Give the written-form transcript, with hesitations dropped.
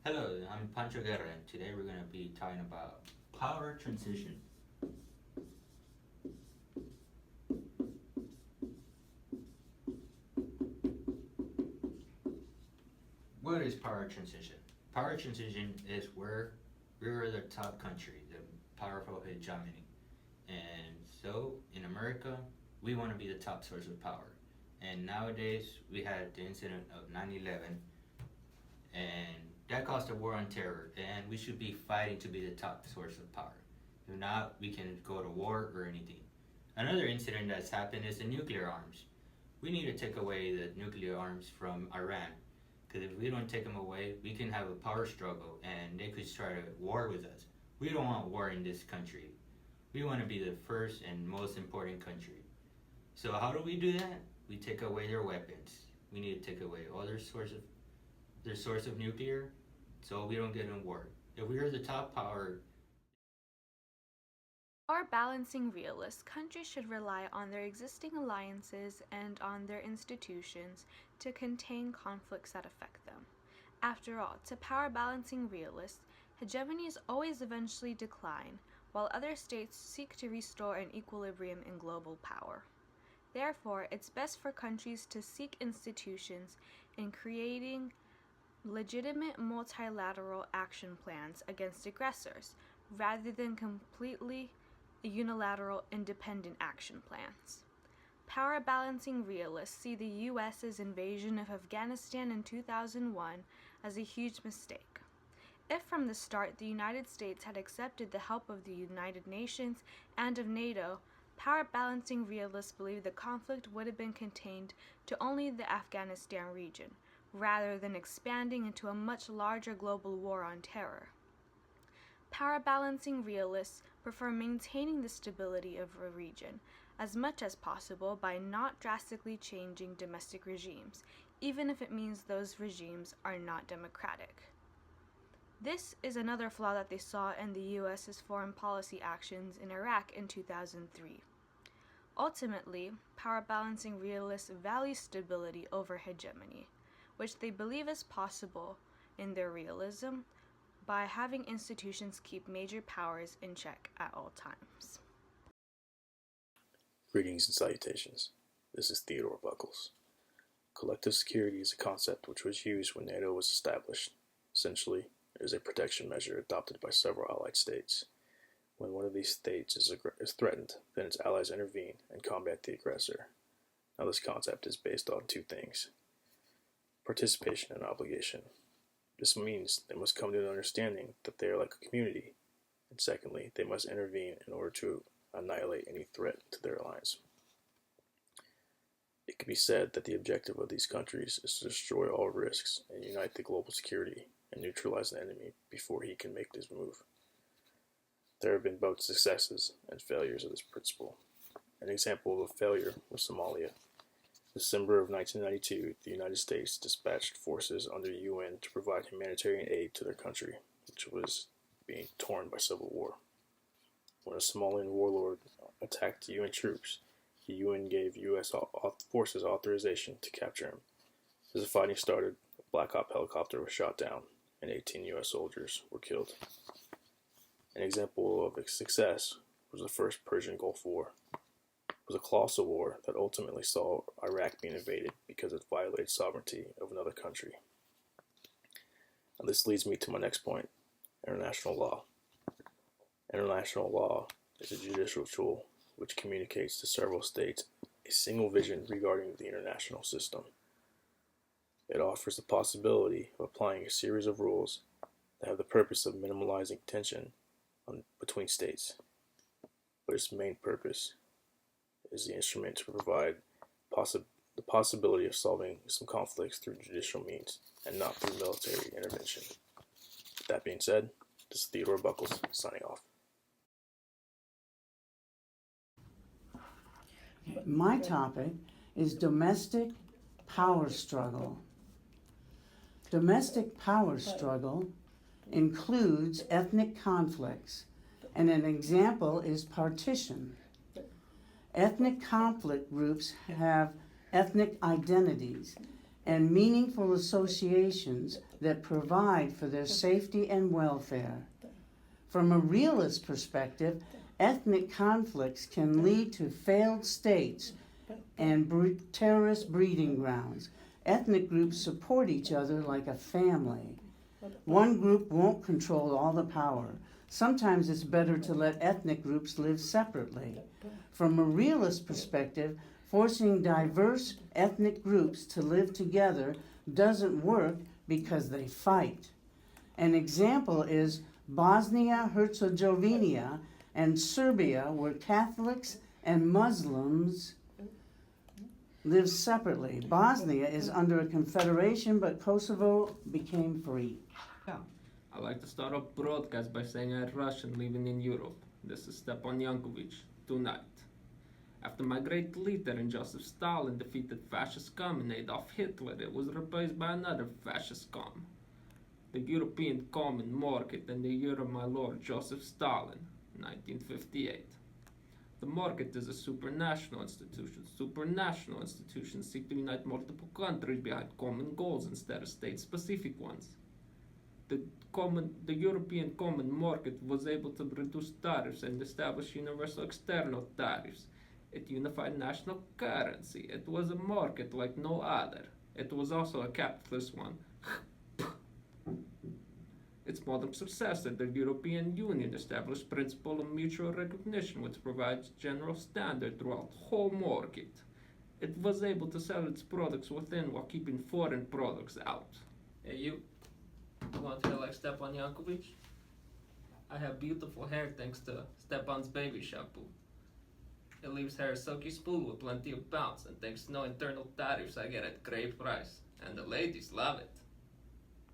Hello, I'm Pancho Guerra, and today we're going to be talking about power transition. What is power transition? Power transition is where we're the top country, the powerful hegemony. And so in America, we want to be the top source of power. And nowadays, we had the incident of 9/11, and that caused a war on terror, and we should be fighting to be the top source of power. If not, we can go to war or anything. Another incident that's happened is the nuclear arms. We need to take away the nuclear arms from Iran, because if we don't take them away, we can have a power struggle and they could start a war with us. We don't want war in this country. We want to be the first and most important country. So how do we do that? We take away their weapons. We need to take away all their source of nuclear, so we don't get in war. If we are the top power. Power balancing realists, countries should rely on their existing alliances and on their institutions to contain conflicts that affect them. After all, to power balancing realists, hegemonies always eventually decline, while other states seek to restore an equilibrium in global power. Therefore, it's best for countries to seek institutions in creating legitimate multilateral action plans against aggressors, rather than completely unilateral independent action plans. Power balancing realists see the US's invasion of Afghanistan in 2001 as a huge mistake. If from the start the United States had accepted the help of the United Nations and of NATO, power balancing realists believe the conflict would have been contained to only the Afghanistan region, rather than expanding into a much larger global war on terror. Power balancing realists prefer maintaining the stability of a region as much as possible by not drastically changing domestic regimes, even if it means those regimes are not democratic. This is another flaw that they saw in the US's foreign policy actions in Iraq in 2003. Ultimately, power balancing realists value stability over hegemony, which they believe is possible in their realism by having institutions keep major powers in check at all times. Greetings and salutations. This is Theodore Buckles. Collective security is a concept which was used when NATO was established. Essentially, it is a protection measure adopted by several allied states. When one of these states is threatened, then its allies intervene and combat the aggressor. Now, this concept is based on two things: participation and obligation. This means they must come to an understanding that they are like a community, and secondly, they must intervene in order to annihilate any threat to their alliance. It can be said that the objective of these countries is to destroy all risks and unite the global security and neutralize an enemy before he can make this move. There have been both successes and failures of this principle. An example of a failure was Somalia. December of 1992, the United States dispatched forces under the UN to provide humanitarian aid to their country, which was being torn by civil war. When a Somalian warlord attacked UN troops, the UN gave US forces authorization to capture him. As the fighting started, a Black Hawk helicopter was shot down, and 18 US soldiers were killed. An example of a success was the first Persian Gulf War. It was a colossal war that ultimately saw Iraq being invaded because it violated sovereignty of another country. And this leads me to my next point: international law. International law is a judicial tool which communicates to several states a single vision regarding the international system. It offers the possibility of applying a series of rules that have the purpose of minimizing tension between states, but its main purpose is the instrument to provide the possibility of solving some conflicts through judicial means and not through military intervention. With that being said, this is Theodore Buckles signing off. My topic is domestic power struggle. Domestic power struggle includes ethnic conflicts, and an example is partition. Ethnic conflict groups have ethnic identities, and meaningful associations that provide for their safety and welfare. From a realist perspective, ethnic conflicts can lead to failed states and terrorist breeding grounds. Ethnic groups support each other like a family. One group won't control all the power. Sometimes it's better to let ethnic groups live separately. From a realist perspective, forcing diverse ethnic groups to live together doesn't work because they fight. An example is Bosnia-Herzegovina and Serbia, where Catholics and Muslims live separately. Bosnia is under a confederation, but Kosovo became free. I'd like to start off broadcast by saying I'm Russian living in Europe. This is Stepan Yankovic, tonight. After my great leader and Joseph Stalin defeated fascist commune Adolf Hitler, it was replaced by another fascist commune, the European Common Market in the year of my Lord Joseph Stalin, 1958. The market is a supranational institution. Supranational institutions seek to unite multiple countries behind common goals instead of state-specific ones. The European Common Market was able to reduce tariffs and establish universal external tariffs. It unified national currency. It was a market like no other. It was also a capitalist one. Its modern successor, the European Union, established principle of mutual recognition, which provides general standard throughout the whole market. It was able to sell its products within while keeping foreign products out. Hey, you want hair like Stepan Yankovic? I have beautiful hair thanks to Stepan's baby shampoo. It leaves hair silky smooth with plenty of bounce, and thanks to no internal tariffs, I get a great price. And the ladies love it.